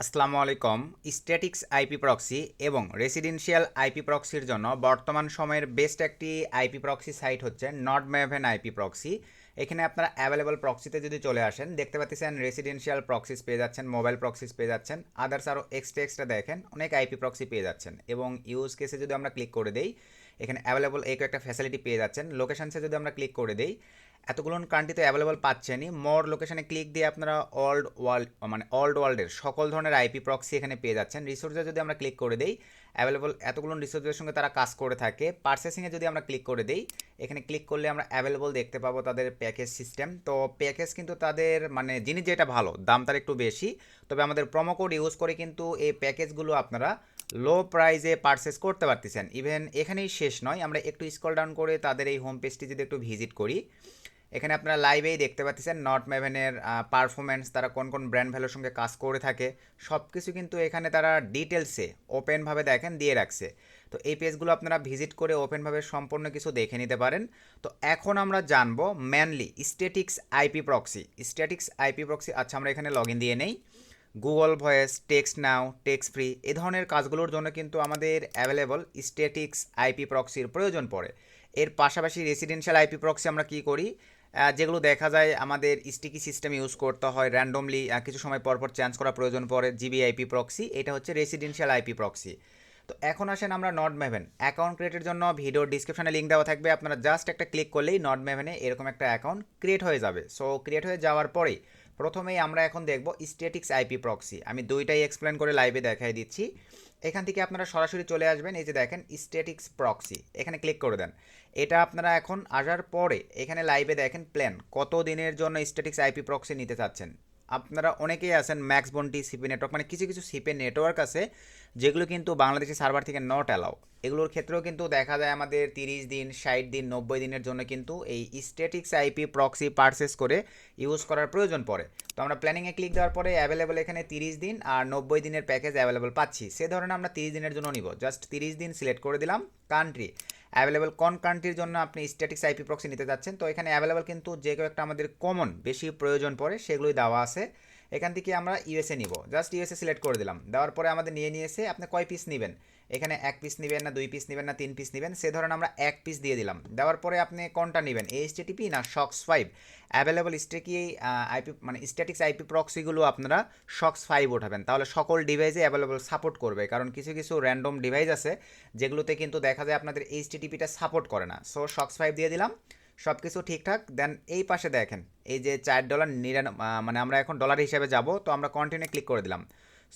আসসালামু আলাইকুম। Statics IP proxy এবং রেসিডেন্সিয়াল আইপি প্রক্সির জন্য বর্তমান সময়ের বেস্ট একটি আইপি প্রক্সি সাইট হচ্ছে নর্ডম্যাভেন আইপি প্রক্সি। এখানে আপনারা অ্যাভেলেবল প্রক্সিতে যদি চলে আসেন দেখতে পাচ্ছেন রেসিডেন্সিয়াল প্রক্সিস পেয়ে যাচ্ছেন, মোবাইল প্রক্সিস পেয়ে যাচ্ছেন, আদার্স আরও এক্সট্রা দেখেন অনেক আইপি প্রক্সি পেয়ে যাচ্ছেন। এবং ইউজ কেসে যদি আমরা ক্লিক করে দেই এখানে অ্যাভেলেবল এই একটা ফ্যাসিলিটি পেয়ে যাচ্ছেন। লোকেশনসে যদি আমরা ক্লিক করে দেই এতগুলো কান্ট্রি তো অ্যাভেলেবল পাচ্ছেনই, মোর লোকেশনে ক্লিক দিয়ে আপনারা ওয়ার্ল্ড ওয়ার্ল্ডের সকল ধরনের আইপি প্রক্সি এখানে পেয়ে যাচ্ছেন। রিসোর্সে যদি আমরা ক্লিক করে দেই অ্যাভেলেবল এতগুলো রিসোর্সের সঙ্গে তারা কাজ করে থাকে। পারচেসিংয়ে যদি আমরা ক্লিক করে দেই এখানে ক্লিক করলে আমরা অ্যাভেলেবল দেখতে পাবো তাদের প্যাকেজ সিস্টেম। তো প্যাকেজ কিন্তু তাদের জিনিস যেটা ভালো দাম তার একটু বেশি, তবে আমাদের প্রোমো কোড ইউজ করে কিন্তু এই প্যাকেজগুলো আপনারা লো প্রাইসে পারচেস করতে পারতেছেন। ইভেন এখানেই শেষ নয়, আমরা একটু স্ক্রল ডাউন করে তাদের এই হোম পেজটি যদি একটু ভিজিট করি এখানে আপনারা লাইভেই দেখতে পাচ্ছেন নর্ডম্যাভেনের পারফরমেন্স, তারা কোন কোন ব্র্যান্ড ভ্যালুর সঙ্গে কাজ করে থাকে সব কিছু কিন্তু এখানে তারা ডিটেলসে ওপেনভাবে দেখেন দিয়ে রাখছে। তো এই পেজগুলো আপনারা ভিজিট করে ওপেনভাবে সম্পূর্ণ কিছু দেখে নিতে পারেন। তো এখন আমরা জানবো মেনলি স্ট্যাটিক্স আইপি প্রক্সি। আচ্ছা, আমরা এখানে লগ ইন দিয়ে নেই। গুগল ভয়েস, টেক্সট নাও, টেক্সট ফ্রি এই ধরনের কাজগুলোর জন্য কিন্তু আমাদের অ্যাভেলেবল স্ট্যাটিক্স আইপি প্রক্সির প্রয়োজন পড়ে। এর পাশাপাশি রেসিডেন্সিয়াল আইপি প্রক্সি আমরা কি করি, যেগুলো দেখা যায় আমাদের স্টিকি সিস্টেম ইউজ করতে হয়, র্যান্ডমলি কিছু সময় পরপর চেঞ্জ করা প্রয়োজন পড়ে, জিবি আইপি প্রক্সি, এটা হচ্ছে রেসিডেন্সিয়াল আইপি প্রক্সি। তো এখন আসেন আমরা নর্ডম্যাভেন অ্যাকাউন্ট ক্রিয়েটের জন্য ভিডিও ডিসক্রিপশনে লিঙ্ক দেওয়া থাকবে, আপনারা জাস্ট একটা ক্লিক করলেই নর্ডম্যাভেনে এরকম একটা অ্যাকাউন্ট ক্রিয়েট হয়ে যাবে। সো ক্রিয়েট হয়ে যাওয়ার পরেই প্রথমেই আমরা এখন দেখব স্ট্যাটিক্স আইপি প্রক্সি। আমি দুইটাই এক্সপ্লেন করে লাইভে দেখাই দিচ্ছি। এখান থেকে আপনারা সরাসরি চলে আসবেন, এই যে দেখেন স্ট্যাটিক্স প্রক্সি, এখানে ক্লিক করে দেন। এটা আপনারা এখন আসার পরে এখানে লাইভে দেখেন প্ল্যান কত দিনের জন্য স্ট্যাটিক্স আইপি প্রক্সি নিতে চাচ্ছেন। আপনারা অনেকেই আছেন ম্যাক্স বন্টি সিপি নেটওয়ার্ক, কিছু কিছু সিপি নেটওয়ার্ক আছে যেগুলো কিন্তু বাংলাদেশি সার্ভার থেকে নট অ্যালাউ। এগুলোর ক্ষেত্রেও কিন্তু দেখা যায় আমাদের 30 দিন, 60 দিন, 90 দিনের জন্য কিন্তু এই স্ট্যাটিক্স আইপি প্রক্সি পারচেস করে ইউজ করার প্রয়োজন পড়ে। তো আমরা প্ল্যানিংয়ে ক্লিক দেওয়ার পরে অ্যাভেলেবল এখানে 30 দিন আর 90 দিনের প্যাকেজ অ্যাভেলেবল পাচ্ছি। সে ধরনের আমরা 30 দিনের জন্য নিব, জাস্ট 30 দিন সিলেক্ট করে দিলাম। কান্ট্রি অ্যাভেলেবল কোন কান্ট্রির জন্য আপনি স্ট্যাটিক্স আইপি প্রক্সি নিতে যাচ্ছেন, তো এখানে অ্যাভেলেবল কিন্তু যে কেউ একটা আমাদের কমন বেশি প্রয়োজন পড়ে সেগুলোই দেওয়া আছে। এখান থেকে আমরা ইউএসএ নিব, জাস্ট ইউএসএ সিলেক্ট করে দিলাম। দেওয়ার পরে আমাদের নিয়েছে আপনি কয় পিস নেবেন, এখানে 1 পিস নেবেন না 2 পিস নেবেন না 3 পিস নেবেন, সে ধরনের আমরা 1 পিস দিয়ে দিলাম। দেওয়ার পরে আপনি কোনটা নেবেন, এইচটিটিপি না SOCKS 5। Available sticky IP statics IP প্রক্সিগুলো আপনারা শক্স 5 উঠাবেন, তাহলে সকল ডিভাইসে অ্যাভেলেবল সাপোর্ট করবে। কারণ কিছু কিছু র্যান্ডম ডিভাইস আছে যেগুলোতে কিন্তু দেখা যায় আপনাদের এইচটিটিপিটা সাপোর্ট করে না। সো শক্স 5 দিয়ে দিলাম, সব কিছু ঠিকঠাক। দেন এই পাশে দেখেন এই যে $4 আমরা এখন ডলার হিসাবে যাব, তো আমরা কন্টিনিউ ক্লিক করে দিলাম।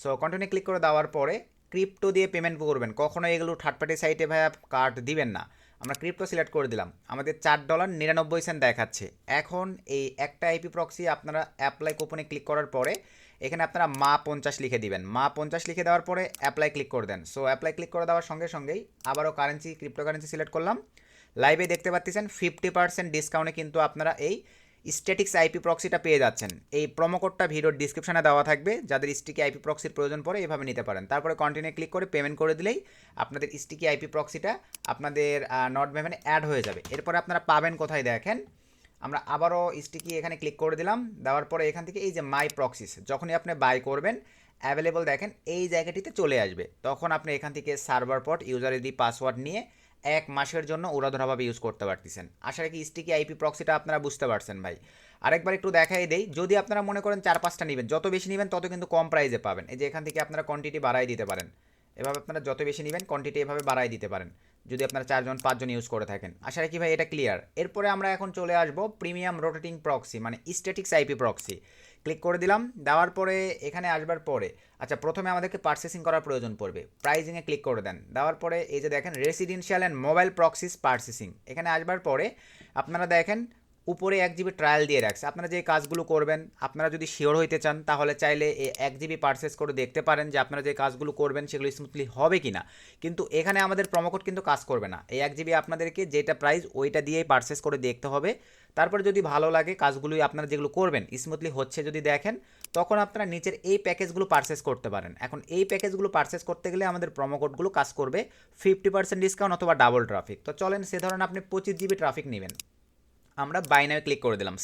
সো কন্টিনিউ ক্লিক করে দেওয়ার পরে ক্রিপ্টো দিয়ে পেমেন্ট করবেন, কখনো এগুলো থার্ড পার্টি সাইটে ভাইয়া কার্ড দিবেন না। আমরা ক্রিপ্টো সিলেক্ট করে দিলাম, আমাদের $4.99 দেখাচ্ছে। এখন এই একটা আইপি প্রক্সি আপনারা অ্যাপ্লাই কুপনে ক্লিক করার পরে এখানে আপনারা মা 50 লিখে দিবেন। মা 50 লিখে দেওয়ার পরে অ্যাপ্লাই ক্লিক করে দেন। সো অ্যাপ্লাই ক্লিক করে দেওয়ার সঙ্গে সঙ্গেই আবারও ক্রিপ্টো কারেন্সি সিলেক্ট করলাম। লাইভে দেখতে পাচ্ছেন 50% ডিসকাউন্টে কিন্তু আপনারা এই স্ট্যাটিক্স আইপি প্রক্সিটা পেয়ে যাচ্ছেন। এই প্রোমো কোডটা ভিডিওর ডিসক্রিপশনে দেওয়া থাকবে, যাদের স্টিকি আইপি প্রক্সির প্রয়োজন পড়ে এভাবে নিতে পারেন। তারপরে কন্টিনিউ ক্লিক করে পেমেন্ট করে দিলেই আপনাদের স্টিকি আইপি প্রক্সিটা আপনাদের নর্ডম্যাভেনে অ্যাড হয়ে যাবে। এরপরে আপনারা পাবেন কোথায় দেখেন, আমরা আবারও স্টিকি এখানে ক্লিক করে দিলাম। দেওয়ার পরে এখান থেকে এই যে মাই প্রক্সিস, যখনই আপনি বাই করবেন অ্যাভেলেবল দেখেন এই জায়গাটিতে চলে আসবে, তখন আপনি এখান থেকে server port, user ID, password নিয়ে 1 মাসের জন্য উড়াধরাভাবে ইউজ করতে পারতেছেন। আশা রাখি স্টিকি আইপি প্রক্সিটা আপনারা বুঝতে পারছেন ভাই। আরেকবার একটু দেখাই দেই, যদি আপনারা মনে করেন 4-5টা নেবেন, যত বেশি নেবেন তত কিন্তু কম প্রাইসে পাবেন। এই যে এখান থেকে আপনারা কোয়ান্টিটি বাড়াই দিতে পারেন, এভাবে আপনারা যত বেশি নেবেন কোয়ান্টিটি এভাবে বাড়াই দিতে পারেন যদি আপনারা 4-5 জন ইউজ করে থাকেন। আশা রাখি ভাই এটা ক্লিয়ার। এরপরে আমরা এখন চলে আসবো premium rotating proxy statics IP proxy. Click করে দিলাম, দেওয়ার পরে এখানে আসবার পরে আচ্ছা প্রথমে আমাদেরকে পারচেসিং করার প্রয়োজন পড়বে, প্রাইজিংয়ে ক্লিক করে দেন। দেওয়ার পরে এই যে দেখেন residential and mobile proxies purchasing, এখানে আসবার পরে আপনারা দেখেন উপরে 1 জিবি ট্রায়াল দিয়ে রাখছে। আপনারা যে কাজগুলো করবেন, আপনারা যদি শিওর হইতে চান তাহলে চাইলে এই 1 জিবি পারচেস করে দেখতে পারেন যে আপনারা যে কাজগুলো করবেন সেগুলো স্মুথলি হবে কি না। কিন্তু এখানে আমাদের প্রোমোকোড কিন্তু কাজ করবে না। এই 1 জিবি আপনাদেরকে যেটা প্রাইস ওইটা দিয়েই পারচেস করে দেখতে হবে। তারপরে যদি ভালো লাগে কাজগুলোই আপনারা যেগুলো করবেন স্মুথলি হচ্ছে যদি দেখেন, তখন আপনারা নিচের এই প্যাকেজগুলো পারচেস করতে পারেন। এখন এই প্যাকেজগুলো পারচেস করতে গেলে আমাদের প্রোমোকোডগুলো কাজ করবে 50% ডিসকাউন্ট অথবা ডাবল ট্রাফিক। তো চলেন সে ধরনের আপনি 25 জিবি ট্রাফিক নেবেন, আমরা বাই নাও ক্লিক করে দিলাম।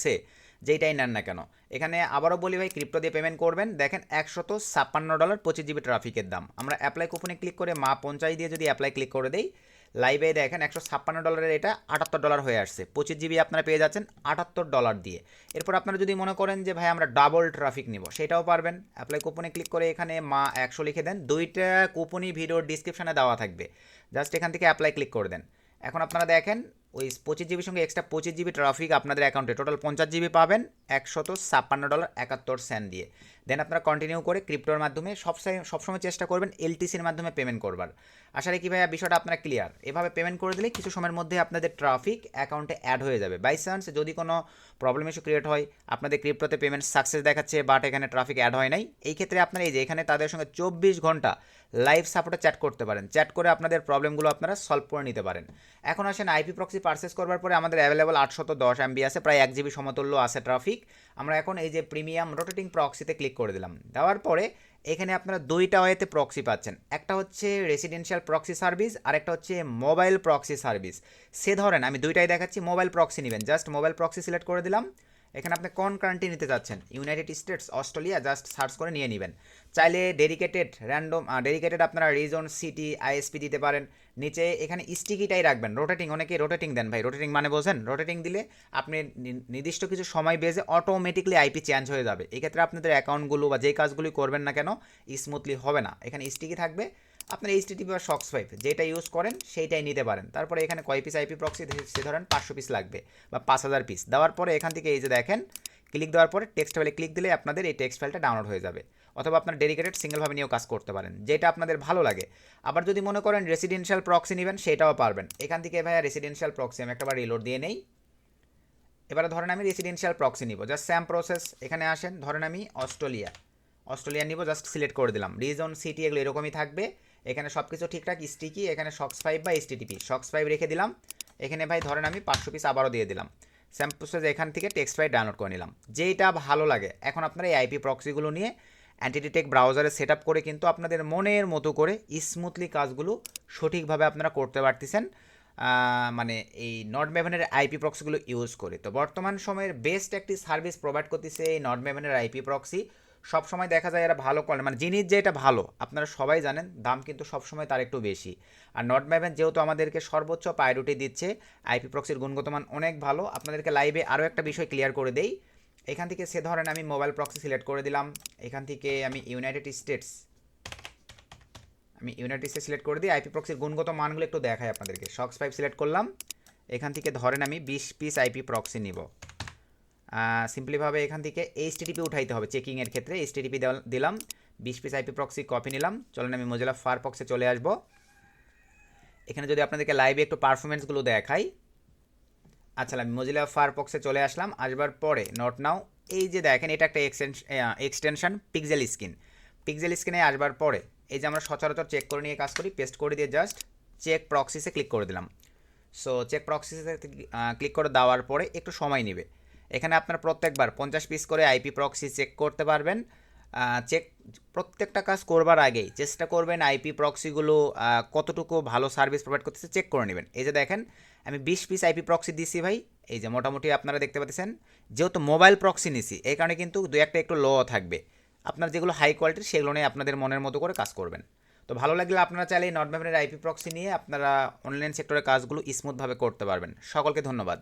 যেইটাই নেন না কেন। এখানে আবারও বলি ভাই, ক্রিপ্টো দিয়ে পেমেন্ট করবেন। দেখেন $156 25 জিবি ট্রাফিকের দাম। আমরা অ্যাপ্লাই কুপনে ক্লিক করে মা পঞ্চাশ দিয়ে যদি অ্যাপ্লাই ক্লিক করে দেই, লাইভে দেখেন $156 এটা $78 হয়ে আসছে। 25 জিবি আপনারা পেয়ে যাচ্ছেন $78 দিয়ে। এরপর আপনারা যদি মনে করেন যে ভাই আমরা ডাবল ট্রাফিক নিব, সেটাও পারবেন। অ্যাপ্লাই কুপনে ক্লিক করে এখানে মা 100 লিখে দেন, দুইটা কুপনই ভিডিওর ডিসক্রিপশানে দেওয়া থাকবে, জাস্ট এখান থেকে অ্যাপ্লাই ক্লিক করে দেন। এখন আপনারা দেখেন ওই 25 জিবির সঙ্গে এক্সট্রা 25 জিবি ট্রাফিক আপনাদের অ্যাকাউন্টে টোটাল 50 জিবি পাবেন $156.71 দিয়ে। দেন আপনারা কন্টিনিউ করে ক্রিপ্টোর মাধ্যমে সবসময় চেষ্টা করবেন এলটিসির মাধ্যমে পেমেন্ট করবার। আশা রাখি ভাইয়া বিষয়টা আপনারা ক্লিয়ার। এভাবে পেমেন্ট করে দিলে কিছু সময়ের মধ্যে আপনাদের ট্রাফিক অ্যাকাউন্টে অ্যাড হয়ে যাবে। বাই চান্স যদি কোনো প্রবলেম ইস্যু ক্রিয়েট হয়, আপনাদের ক্রিপ্টোতে পেমেন্ট সাকসেস দেখাচ্ছে বাট এখানে ট্রাফিক অ্যাড হয় নাই, এই ক্ষেত্রে আপনারা এই যে এখানে তাদের সঙ্গে 24 ঘন্টা লাইভ সাপোর্টে চ্যাট করতে পারেন। চ্যাট করে আপনাদের প্রবলেমগুলো আপনারা সলভ করে নিতে পারেন। এখন আসেন আইপি প্রক্সি পারচেস করবার পরে আমাদের অ্যাভেলেবল 810 MB আছে, প্রায় 1 জিবি সমতুল্য আছে ট্রাফিক। আমরা এখন এই যে প্রিমিয়াম রোটেটিং প্রক্সিতে ক্লিক করে দিলাম। দেওয়ার পরে এখানে আপনারা দুইটা ওয়েতে প্রক্সি পাচ্ছেন, একটা হচ্ছে রেসিডেন্সিয়াল প্রক্সি সার্ভিস আর একটা হচ্ছে মোবাইল প্রক্সি সার্ভিস। সে ধরেন আমি দুইটাই দেখাচ্ছি, মোবাইল প্রক্সি নেবেন, জাস্ট মোবাইল প্রক্সি সিলেক্ট করে দিলাম। এখানে আপনি কোন কান্ট্রি নিতে চাচ্ছেন, United states, Australia, just search করে নিয়ে নেবেন। চাইলে ডেডিকেটেড আপনারা রিজন, সিটি, আইএসপি দিতে পারেন। নিচে এখানে স্টিকিটাই রাখবেন, রোটেটিং, অনেকে রোটেটিং দেন ভাই, রোটেটিং মানে বোঝেন, রোটেটিং দিলে আপনি নির্দিষ্ট কিছু সময় বেজে অটোমেটিকলি আইপি চেঞ্জ হয়ে যাবে। এক্ষেত্রে আপনাদের অ্যাকাউন্টগুলো বা যেই কাজগুলি করবেন না কেন স্মুথলি হবে না। এখানে স্টিকি থাকবে, আপনার এইচটিটিপি বা সক্স 5 যেটা ইউজ করেন সেইটাই নিতে পারেন। তারপরে এখানে কয় পিস আইপি প্রক্সি, সে ধরেন 500 পিস লাগবে বা 5000 পিস। দেওয়ার পরে এখান থেকে এই যে দেখেন ক্লিক দেওয়ার পরে টেক্সট ফাইলে ক্লিক দিলে আপনাদের এই টেক্সট ফাইলটা ডাউনলোড হয়ে যাবে। অথবা আপনার ডেডিকেটেড সিঙ্গেলভাবে নিয়েও কাজ করতে পারেন, যেটা আপনাদের ভালো লাগে। আবার যদি মনে করেন রেসিডেন্সিয়াল প্রক্সি নেবেন, সেটাও পারবেন। এখান থেকে ভাইয়া রেসিডেন্সিয়াল প্রক্সি আমি একটাবার রিলোড দিয়ে নেই। এবারে ধরেন আমি রেসিডেন্সিয়াল প্রক্সি নিব, জাস্ট স্যাম প্রসেস। এখানে আসেন, ধরেন আমি অস্ট্রেলিয়া নিব, জাস্ট সিলেক্ট করে দিলাম। রিজন, সিটি এগুলো এরকমই থাকবে। এখানে সব কিছু ঠিকঠাক, স্টিকি, এখানে সক্স 5 বা এইচটিটিপি, সক্স 5 রেখে দিলাম। এখানে ভাই ধরেন আমি 500 পিস আবারও দিয়ে দিলাম। স্যাম প্রসেস এখান থেকে টেক্সট ফাইল ডাউনলোড করে নিলাম, যেটা ভালো লাগে। এখন আপনারা এই আইপি প্রক্সিগুলো নিয়ে অ্যান্টিটি টেক ব্রাউজারে সেট আপ করে কিন্তু আপনাদের মনের মতো করে স্মুথলি কাজগুলো সঠিকভাবে আপনারা করতে পারতেছেন, মানে এই নট ম্যাভেনের আইপি প্রক্সিগুলো ইউজ করে। তো বর্তমান সময়ের বেস্ট একটি সার্ভিস প্রোভাইড করতেছে এই নট ম্যাভেনের আইপি প্রক্সি। সবসময় দেখা যায় এরা ভালো কোয়ালিটি, মানে জিনিস যে এটা ভালো আপনারা সবাই জানেন, দাম কিন্তু সবসময় তার একটু বেশি। আর নট ম্যাভেন যেহেতু আমাদেরকে সর্বোচ্চ প্রায়োরিটি দিচ্ছে, আইপি প্রক্সির গুণগত মান অনেক ভালো। আপনাদেরকে লাইভে আরও একটা বিষয় ক্লিয়ার করে দেই। এখান থেকে সে ধরেন আমি মোবাইল প্রক্সি সিলেক্ট করে দিলাম। এখান থেকে আমি ইউনাইটেড স্টেটস সিলেক্ট করে দিই। আইপি প্রক্সির গুণগত মানগুলো একটু দেখাই আপনাদেরকে। সক্স 5 সিলেক্ট করলাম। এখান থেকে ধরেন আমি 20 পিস আইপি প্রক্সি নিব। সিম্পলিভাবে এখান থেকে এইচটিটিপি উঠাইতে হবে, চেকিংয়ের ক্ষেত্রে এইচটিটিপি দিলাম। 20 পিস আইপি প্রক্সি কপি নিলাম। চলেন আমি মোজিলা ফায়ারফক্সে চলে আসব। এখানে যদি আপনাদেরকে লাইভে একটু পারফরমেন্সগুলো দেখাই। আচ্ছা, আমি মোজিলা ফায়ারফক্সে চলে আসলাম। আসবার পরে নট নাও, এই যে দেখেন এটা একটা এক্সটেনশন পিক্সেল স্ক্রিনে আসবার পরে এই যে আমরা সচরাচর চেক করে নিয়ে কাজ করি, পেস্ট করে দিয়ে জাস্ট চেক প্রক্সিসে ক্লিক করে দিলাম। সো চেক প্রক্সিসে ক্লিক করে দেওয়ার পরে একটু সময় নেবে। এখানে আপনারা প্রত্যেকবার 50 পিস করে আইপি প্রক্সি চেক করতে পারবেন। প্রত্যেকটা কাজ করবার আগেই চেষ্টা করবেন আইপি প্রক্সিগুলো কতটুকু ভালো সার্ভিস প্রোভাইড করতেছে চেক করে নেবেন। এই যে দেখেন আমি 20 পিস আইপি প্রক্সি দিছি ভাই, এই যে মোটামুটি আপনারা দেখতে পাচ্ছেন। যেহেতু মোবাইল প্রক্সি নিছি এই কারণে কিন্তু দু একটা একটু লো থাকবে। আপনার যেগুলো হাই কোয়ালিটির সেগুলো নিয়ে আপনাদের মনের মতো করে কাজ করবেন। তো ভালো লাগলে আপনারা চাইলে নট ম্যাভেনের আইপি প্রক্সি নিয়ে আপনারা অনলাইন সেক্টরের কাজগুলো স্মুথভাবে করতে পারবেন। সকলকে ধন্যবাদ।